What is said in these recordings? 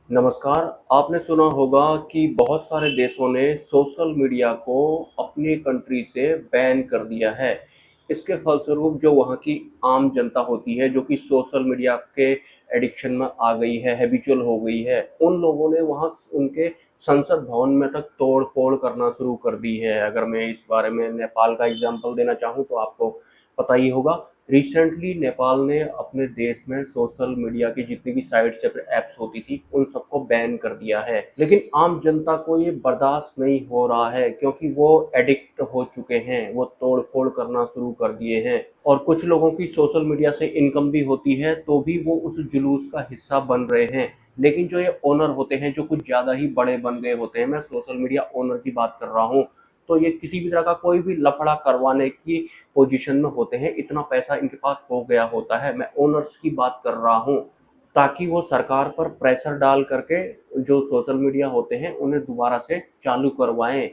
नमस्कार। आपने सुना होगा कि बहुत सारे देशों ने सोशल मीडिया को अपनी कंट्री से बैन कर दिया है। इसके फलस्वरूप जो वहाँ की आम जनता होती है, जो कि सोशल मीडिया के एडिक्शन में आ गई है, हैबिचुअल हो गई है, उन लोगों ने वहाँ उनके संसद भवन में तक तोड़-फोड़ करना शुरू कर दी है। अगर मैं इस बारे में नेपाल का एग्ज़ाम्पल देना चाहूँ तो आपको पता ही होगा। रिसेंटली नेपाल ने अपने देश में सोशल मीडिया की जितनी भी साइट्स या फिर ऐप्स होती थी उन सबको बैन कर दिया है, लेकिन आम जनता को ये बर्दाश्त नहीं हो रहा है क्योंकि वो एडिक्ट हो चुके हैं, वो तोड़ फोड़ करना शुरू कर दिए हैं। और कुछ लोगों की सोशल मीडिया से इनकम भी होती है तो भी वो उस जुलूस का हिस्सा बन रहे हैं। लेकिन जो ये ओनर होते हैं, जो कुछ ज़्यादा ही बड़े बन गए होते हैं, मैं सोशल मीडिया ओनर की बात कर रहा हूँ, तो ये किसी भी तरह का कोई भी लफड़ा करवाने की पोजीशन में होते हैं, इतना पैसा इनके पास हो गया होता है। मैं ओनर्स की बात कर रहा हूँ, ताकि वो सरकार पर प्रेशर डाल करके जो सोशल मीडिया होते हैं उन्हें दोबारा से चालू करवाएं।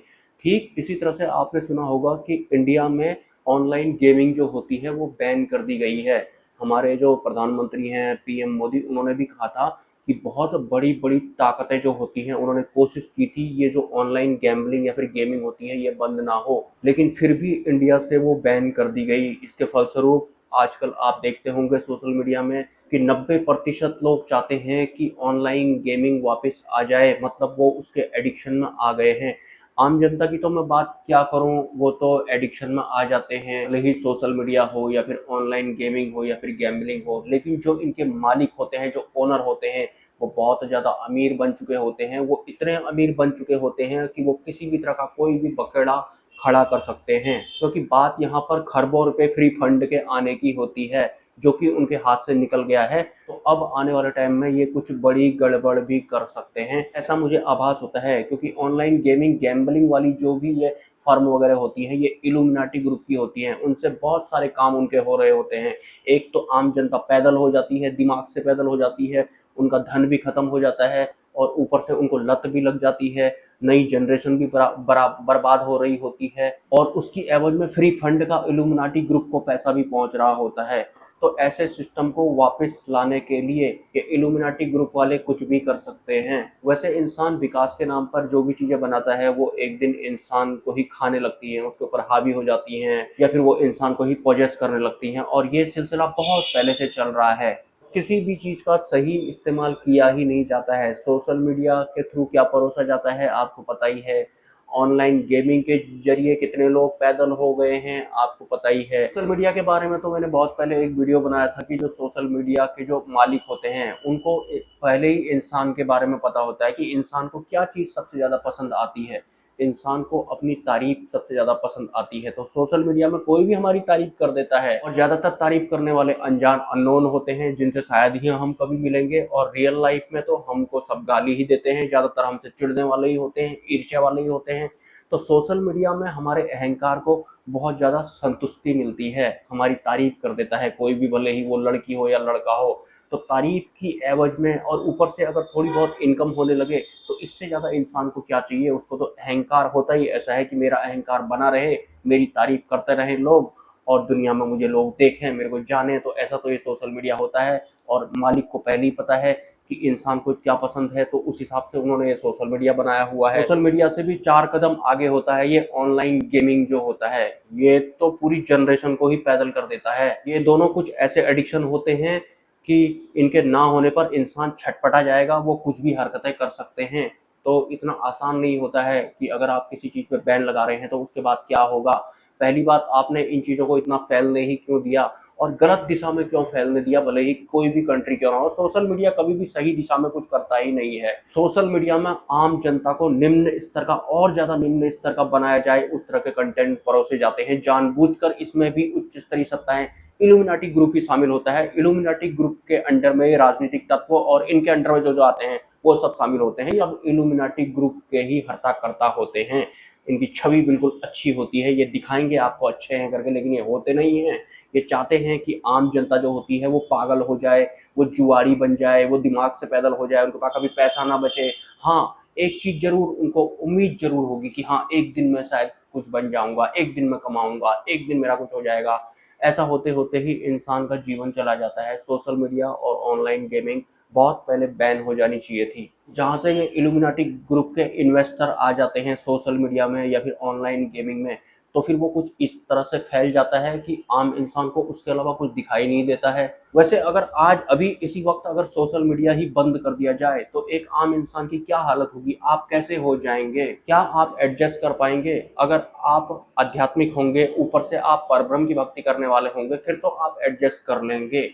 ठीक इसी तरह से आपने सुना होगा कि इंडिया में ऑनलाइन गेमिंग जो होती है वो बैन कर दी गई है। हमारे जो प्रधानमंत्री हैं पीएम मोदी, उन्होंने भी कहा था कि बहुत बड़ी बड़ी ताकतें जो होती हैं उन्होंने कोशिश की थी ये जो ऑनलाइन गैम्बलिंग या फिर गेमिंग होती है ये बंद ना हो, लेकिन फिर भी इंडिया से वो बैन कर दी गई। इसके फलस्वरूप आजकल आप देखते होंगे सोशल मीडिया में कि 90% लोग चाहते हैं कि ऑनलाइन गेमिंग वापस आ जाए, मतलब वो उसके एडिक्शन में आ गए हैं। आम जनता की तो मैं बात क्या करूं, वो तो एडिक्शन में आ जाते हैं, भले ही सोशल मीडिया हो या फिर ऑनलाइन गेमिंग हो या फिर गैम्बलिंग हो। लेकिन जो इनके मालिक होते हैं, जो ओनर होते हैं, वो बहुत ज़्यादा अमीर बन चुके होते हैं। वो इतने अमीर बन चुके होते हैं कि वो किसी भी तरह का कोई भी बखेड़ा खड़ा कर सकते हैं, क्योंकि बात यहाँ पर खरबों रुपए फ्री फंड के आने की होती है, जो कि उनके हाथ से निकल गया है। तो अब आने वाले टाइम में ये कुछ बड़ी गड़बड़ भी कर सकते हैं, ऐसा मुझे आभास होता है। क्योंकि ऑनलाइन गेमिंग गैम्बलिंग वाली जो भी ये फर्म वगैरह होती हैं, ये इल्यूमिनाटी ग्रुप की होती हैं, उनसे बहुत सारे काम उनके हो रहे होते हैं। एक तो आम जनता पैदल हो जाती है, दिमाग से पैदल हो जाती है, उनका धन भी खत्म हो जाता है, और ऊपर से उनको लत भी लग जाती है। नई जनरेशन भी बर्बाद हो रही होती है, और उसकी एवज में फ्री फंड का इल्यूमिनाटी ग्रुप को पैसा भी पहुंच रहा होता है। तो ऐसे सिस्टम को वापस लाने के लिए ये इल्यूमिनाटी ग्रुप वाले कुछ भी कर सकते हैं। वैसे इंसान विकास के नाम पर जो भी चीजें बनाता है वो एक दिन इंसान को ही खाने लगती हैं, उसके ऊपर हावी हो जाती हैं, या फिर वो इंसान को ही पोजेस करने लगती हैं, और ये सिलसिला बहुत पहले से चल रहा है। किसी भी चीज का सही इस्तेमाल किया ही नहीं जाता है। सोशल मीडिया के थ्रू क्या परोसा जाता है आपको पता ही है। ऑनलाइन गेमिंग के जरिए कितने लोग पैदल हो गए हैं आपको पता ही है। सोशल मीडिया के बारे में तो मैंने बहुत पहले एक वीडियो बनाया था कि जो सोशल मीडिया के जो मालिक होते हैं उनको पहले ही इंसान के बारे में पता होता है कि इंसान को क्या चीज़ सबसे ज़्यादा पसंद आती है। इंसान को अपनी तारीफ सबसे ज़्यादा पसंद आती है, तो सोशल मीडिया में कोई भी हमारी तारीफ कर देता है, और ज़्यादातर तारीफ करने वाले अनजान अननोन होते हैं जिनसे शायद ही हम कभी मिलेंगे। और रियल लाइफ में तो हमको सब गाली ही देते हैं, ज़्यादातर हमसे चिढ़ने वाले ही होते हैं, ईर्ष्या वाले ही होते हैं। तो सोशल मीडिया में हमारे अहंकार को बहुत ज़्यादा संतुष्टि मिलती है, हमारी तारीफ कर देता है कोई भी, भले ही वो लड़की हो या लड़का हो। तो तारीफ की एवज में और ऊपर से अगर थोड़ी बहुत इनकम होने लगे तो इससे ज़्यादा इंसान को क्या चाहिए। उसको तो अहंकार होता ही ऐसा है कि मेरा अहंकार बना रहे, मेरी तारीफ करते रहे लोग, और दुनिया में मुझे लोग देखें, मेरे को जाने। तो ऐसा तो ये सोशल मीडिया होता है, और मालिक को पहले ही पता है कि इंसान को क्या पसंद है, तो उस हिसाब से उन्होंने ये सोशल मीडिया बनाया हुआ है। सोशल मीडिया से भी 4 कदम आगे होता है ये ऑनलाइन गेमिंग जो होता है, ये तो पूरी जनरेशन को ही पैदल कर देता है। ये दोनों कुछ ऐसे एडिक्शन होते हैं कि इनके ना होने पर इंसान छटपटा जाएगा, वो कुछ भी हरकतें कर सकते हैं। तो इतना आसान नहीं होता है कि अगर आप किसी चीज़ पे बैन लगा रहे हैं तो उसके बाद क्या होगा। पहली बात, आपने इन चीज़ों को इतना फैलने ही क्यों दिया, और गलत दिशा में क्यों फैलने दिया, भले ही कोई भी कंट्री क्यों ना हो। सोशल मीडिया कभी भी सही दिशा में कुछ करता ही नहीं है। सोशल मीडिया में आम जनता को निम्न स्तर का, और ज़्यादा निम्न स्तर का बनाया जाए उस तरह के कंटेंट परोसे जाते हैं जानबूझकर। इसमें भी उच्च स्तरीय सत्ताएं, इल्यूमिनाटी ग्रुप ही शामिल होता है। इल्यूमिनाटी ग्रुप के अंडर में राजनीतिक तत्व और इनके अंडर में जो जो आते हैं वो सब शामिल होते हैं। अब इल्यूमिनाटी ग्रुप के ही हर्ता-कर्ता होते हैं। इनकी छवि बिल्कुल अच्छी होती है, ये दिखाएंगे आपको अच्छे हैं करके, लेकिन ये होते नहीं हैं। ये चाहते हैं कि आम जनता जो होती है वो पागल हो जाए, वो जुआरी बन जाए, वो दिमाग से पैदल हो जाए, उनके पास कभी पैसा ना बचे। हाँ, एक चीज़ ज़रूर उनको उम्मीद ज़रूर होगी कि हाँ, एक दिन मैं शायद कुछ बन जाऊँगा, एक दिन मैं कमाऊँगा, एक दिन मेरा कुछ हो जाएगा। ऐसा होते-होते ही इंसान का जीवन चला जाता है। सोशल मीडिया और ऑनलाइन गेमिंग बहुत पहले बैन हो जानी चाहिए थी। जहाँ से ये इल्यूमिनाटी ग्रुप के इन्वेस्टर आ जाते हैं सोशल मीडिया में या फिर ऑनलाइन गेमिंग में, तो फिर वो कुछ इस तरह से फैल जाता है कि आम इंसान को उसके अलावा कुछ दिखाई नहीं देता है। वैसे अगर आज अभी इसी वक्त अगर सोशल मीडिया ही बंद कर दिया जाए तो एक आम इंसान की क्या हालत होगी? आप कैसे हो जाएंगे? क्या आप एडजस्ट कर पाएंगे? अगर आप आध्यात्मिक होंगे, ऊपर से आप परब्रह्म की भक्ति करने वाले होंगे, फिर तो आप एडजस्ट कर लेंगे।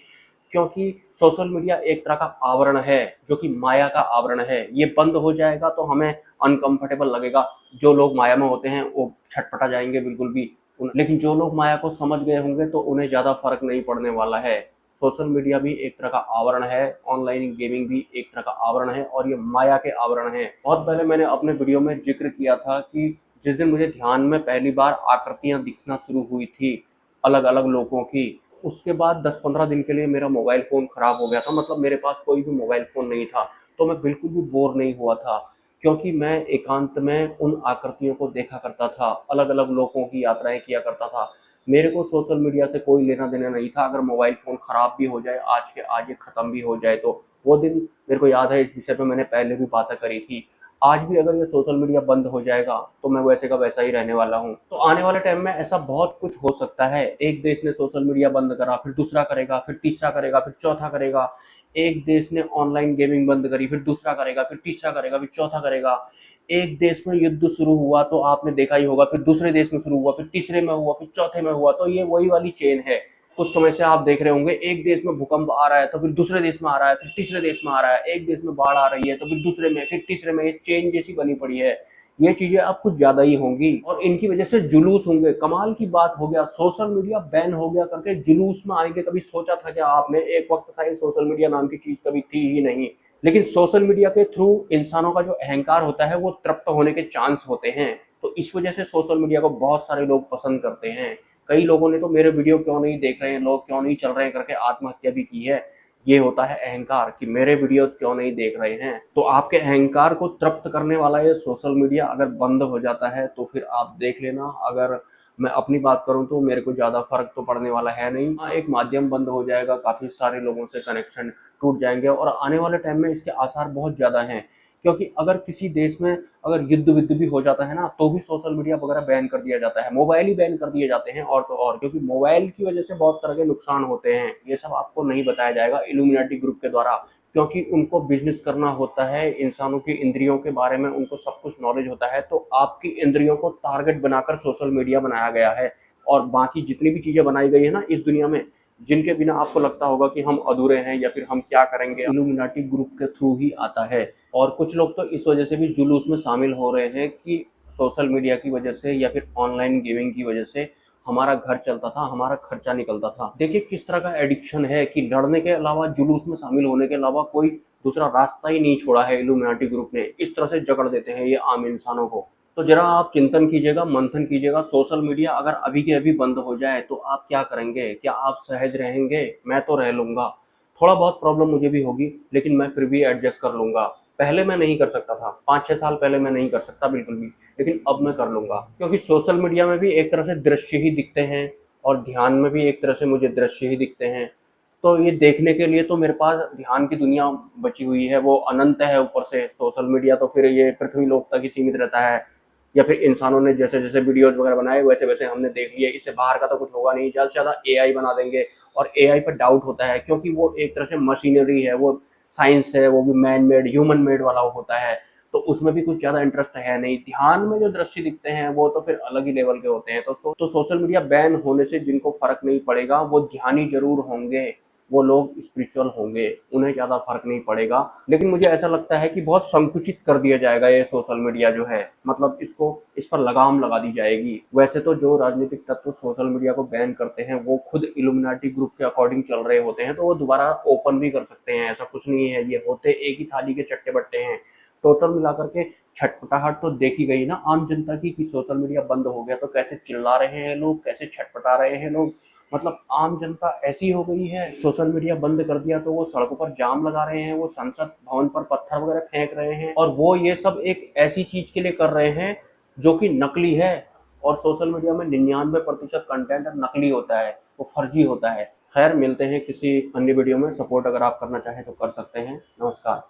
क्योंकि सोशल मीडिया एक तरह का आवरण है, जो कि माया का आवरण है। ये बंद हो जाएगा तो हमें अनकंफर्टेबल लगेगा। जो लोग माया में होते हैं वो छटपटा जाएंगे बिल्कुल भी। लेकिन जो लोग माया को समझ गए होंगे तो उन्हें ज़्यादा फर्क नहीं पड़ने वाला है। सोशल मीडिया भी एक तरह का आवरण है, ऑनलाइन गेमिंग भी एक तरह का आवरण है, और ये माया के आवरण है। बहुत पहले मैंने अपने वीडियो में जिक्र किया था कि जिस दिन मुझे ध्यान में पहली बार आकृतियां दिखना शुरू हुई थी अलग अलग लोगों की, उसके बाद 10-15 दिन के लिए मेरा मोबाइल फ़ोन ख़राब हो गया था। मतलब मेरे पास कोई भी मोबाइल फ़ोन नहीं था, तो मैं बिल्कुल भी बोर नहीं हुआ था, क्योंकि मैं एकांत में उन आकृतियों को देखा करता था, अलग अलग लोगों की यात्राएं किया करता था। मेरे को सोशल मीडिया से कोई लेना देना नहीं था। अगर मोबाइल फ़ोन ख़राब भी हो जाए, आज के आज ये ख़त्म भी हो जाए, तो वो दिन मेरे को याद है। इस विषय पे मैंने पहले भी बातें करी थी। आज भी अगर ये सोशल मीडिया बंद हो जाएगा तो मैं वैसे का वैसा ही रहने वाला हूँ। तो आने वाले टाइम में ऐसा बहुत कुछ हो सकता है। एक देश ने सोशल मीडिया बंद करा, फिर दूसरा करेगा, फिर तीसरा करेगा, फिर चौथा करेगा। एक देश ने ऑनलाइन गेमिंग बंद करी, फिर दूसरा करेगा, फिर तीसरा करेगा, फिर चौथा करेगा। एक देश में युद्ध शुरू हुआ तो आपने देखा ही होगा, फिर दूसरे देश में शुरू हुआ, फिर तीसरे में हुआ, फिर चौथे में हुआ। तो ये वही वाली चेन है। कुछ समय से आप देख रहे होंगे, एक देश में भूकंप आ रहा है तो फिर दूसरे देश में आ रहा है, फिर तीसरे देश में आ रहा है। एक देश में बाढ़ आ रही है तो फिर दूसरे में, फिर तीसरे में। एक चेन जैसी बनी पड़ी है। ये चीजें अब कुछ ज्यादा ही होंगी और इनकी वजह से जुलूस होंगे। कमाल की बात हो गया, सोशल मीडिया बैन हो गया करके जुलूस में आएंगे। कभी सोचा था क्या आपने? एक वक्त था ये सोशल मीडिया नाम की चीज कभी थी ही नहीं। लेकिन सोशल मीडिया के थ्रू इंसानों का जो अहंकार होता है वो तृप्त होने के चांस होते हैं। तो इस वजह से सोशल मीडिया को बहुत सारे लोग पसंद करते हैं। कई लोगों ने तो मेरे वीडियो क्यों नहीं देख रहे हैं, लोग क्यों नहीं चल रहे हैं करके आत्महत्या भी की है। ये होता है अहंकार कि मेरे वीडियोस क्यों नहीं देख रहे हैं। तो आपके अहंकार को तृप्त करने वाला ये सोशल मीडिया अगर बंद हो जाता है तो फिर आप देख लेना। अगर मैं अपनी बात करूं तो मेरे को ज़्यादा फर्क तो पड़ने वाला है नहीं। हाँ, एक माध्यम बंद हो जाएगा, काफ़ी सारे लोगों से कनेक्शन टूट जाएंगे और आने वाले टाइम में इसके आसार बहुत ज़्यादा हैं। क्योंकि अगर किसी देश में अगर युद्ध विद्ध भी हो जाता है ना, तो भी सोशल मीडिया वगैरह बैन कर दिया जाता है, मोबाइल ही बैन कर दिए जाते हैं। और तो और क्योंकि मोबाइल की वजह से बहुत तरह के नुकसान होते हैं, ये सब आपको नहीं बताया जाएगा इल्यूमिनाटी ग्रुप के द्वारा। क्योंकि उनको बिजनेस करना होता है, इंसानों की इंद्रियों के बारे में उनको सब कुछ नॉलेज होता है। तो आपकी इंद्रियों को टारगेट बनाकर सोशल मीडिया बनाया गया है। और बाकी जितनी भी चीजें बनाई गई है ना इस दुनिया में, जिनके बिना आपको लगता होगा कि हम अधूरे हैं या फिर हम क्या करेंगे, इल्यूमिनाटी ग्रुप के थ्रू ही आता है। और कुछ लोग तो इस वजह से भी जुलूस में शामिल हो रहे हैं कि सोशल मीडिया की वजह से या फिर ऑनलाइन गेमिंग की वजह से हमारा घर चलता था, हमारा खर्चा निकलता था। देखिए किस तरह का एडिक्शन है कि लड़ने के अलावा, जुलूस में शामिल होने के अलावा कोई दूसरा रास्ता ही नहीं छोड़ा है इल्यूमिनाटी ग्रुप ने। इस तरह से जकड़ देते हैं ये आम इंसानों को। तो जरा आप चिंतन कीजिएगा, मंथन कीजिएगा। सोशल मीडिया अगर अभी के अभी बंद हो जाए तो आप क्या करेंगे? क्या आप सहज रहेंगे? मैं तो रह लूंगा। थोड़ा बहुत प्रॉब्लम मुझे भी होगी, लेकिन मैं फिर भी एडजस्ट कर लूंगा। पहले मैं नहीं कर सकता था, 5-6 साल पहले मैं नहीं कर सकता बिल्कुल भी, लेकिन अब मैं कर लूंगा। क्योंकि सोशल मीडिया में भी एक तरह से दृश्य ही दिखते हैं और ध्यान में भी एक तरह से मुझे दृश्य ही दिखते हैं। तो ये देखने के लिए तो मेरे पास ध्यान की दुनिया बची हुई है, वो अनंत है। ऊपर से सोशल मीडिया तो फिर ये पृथ्वी लोक तक ही सीमित रहता है, या फिर इंसानों ने जैसे जैसे वीडियोज वगैरह बनाए वैसे वैसे हमने देख लिए। इससे बाहर का तो कुछ होगा नहीं। ज़्यादा से ज़्यादा एआई बना देंगे, और एआई पर डाउट होता है क्योंकि वो एक तरह से मशीनरी है, वो साइंस है, वो भी मैन मेड, ह्यूमन मेड वाला होता है। तो उसमें भी कुछ ज़्यादा इंटरेस्ट है नहीं। ध्यान में जो दृश्य दिखते हैं वो तो फिर अलग ही लेवल के होते हैं। तो सोशल मीडिया बैन होने से जिनको फर्क नहीं पड़ेगा वो ध्यानी जरूर होंगे, वो लोग स्पिरिचुअल होंगे, उन्हें ज़्यादा फर्क नहीं पड़ेगा। लेकिन मुझे ऐसा लगता है कि बहुत संकुचित कर दिया जाएगा ये सोशल मीडिया जो है, मतलब इस पर लगाम लगा दी जाएगी। वैसे तो जो राजनीतिक तत्व सोशल मीडिया को बैन करते हैं वो खुद इल्यूमिनाटी ग्रुप के अकॉर्डिंग चल रहे होते हैं, तो वो दोबारा ओपन भी कर सकते हैं। ऐसा कुछ नहीं है, ये होते एक ही थाली के चट्टे बट्टे हैं। टोटल मिलाकर के छटपटाहट तो देखी गई ना आम जनता की कि सोशल मीडिया बंद हो गया तो कैसे चिल्ला रहे हैं लोग, कैसे छटपटा रहे हैं लोग। मतलब आम जनता ऐसी हो गई है, सोशल मीडिया बंद कर दिया तो वो सड़कों पर जाम लगा रहे हैं, वो संसद भवन पर पत्थर वगैरह फेंक रहे हैं। और वो ये सब एक ऐसी चीज के लिए कर रहे हैं जो कि नकली है। और सोशल मीडिया में 99% कंटेंट नकली होता है, वो फर्जी होता है। खैर मिलते हैं किसी अन्य वीडियो में। सपोर्ट अगर आप करना चाहें तो कर सकते हैं। नमस्कार।